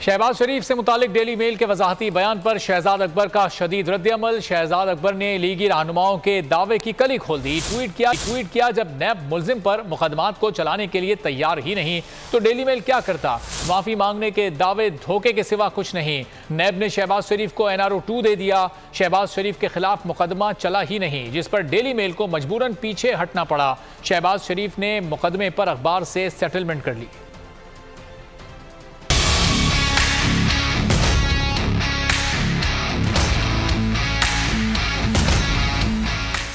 शहबाज शरीफ से मुतालिक daily mail के वजाहती बयान पर शहजाद अकबर का शदीद रद्द-ए-अमल। शहजाद अकबर ने लीगी रहनुमाओं के दावे की कली खोल दी। ट्वीट किया जब नैब मुल्जिम पर मुकदमात को चलाने के लिए तैयार ही नहीं तो डेली मेल क्या करता। माफी मांगने के दावे धोखे के सिवा कुछ नहीं। नैब ने शहबाज शरीफ को NRO 2 दे दिया। शहबाज शरीफ के खिलाफ मुकदमा चला ही नहीं, जिस पर डेली मेल को मजबूरन पीछे हटना पड़ा। शहबाज शरीफ ने मुकदमे पर अखबार से सेटलमेंट कर ली।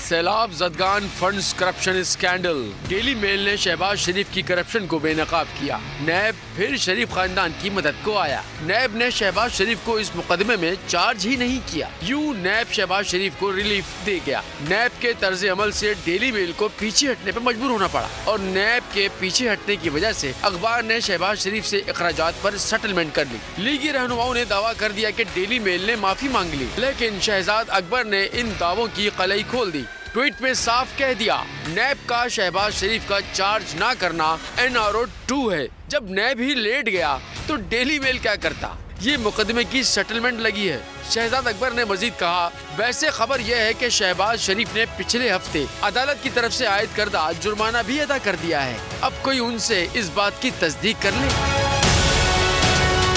सैलाब जदगान funds corruption scandal. Daily Mail ने शहबाज शरीफ की करप्शन को बेनकाब किया। नैब फिर शरीफ खानदान की मदद को आया। नैब ने शहबाज शरीफ को इस मुकदमे में चार्ज ही नहीं किया। यूं नैब शहबाज शरीफ को रिलीफ दे गया। नैब के तर्ज अमल से डेली मेल को पीछे हटने पर मजबूर होना पड़ा और नैब के पीछे हटने की वजह से अखबार ने शहबाज शरीफ से अखराजात पर सेटलमेंट कर ली। लीगी रहनुमाओं ने दावा कर दिया कि डेली मेल ने माफी मांग ली, लेकिन शहजाद अकबर ने इन दावों की कलई खोल दी। ट्वीट में साफ कह दिया, नैब का शहबाज शरीफ का चार्ज ना करना NRO 2 है। जब नैब ही लेट गया तो डेली मेल क्या करता। ये मुकदमे की सेटलमेंट लगी है। शहजाद अकबर ने मजीद कहा, वैसे खबर यह है कि शहबाज शरीफ ने पिछले हफ्ते अदालत की तरफ से आयद करदा जुर्माना भी अदा कर दिया है। अब कोई उनसे इस बात की तस्दीक कर ले।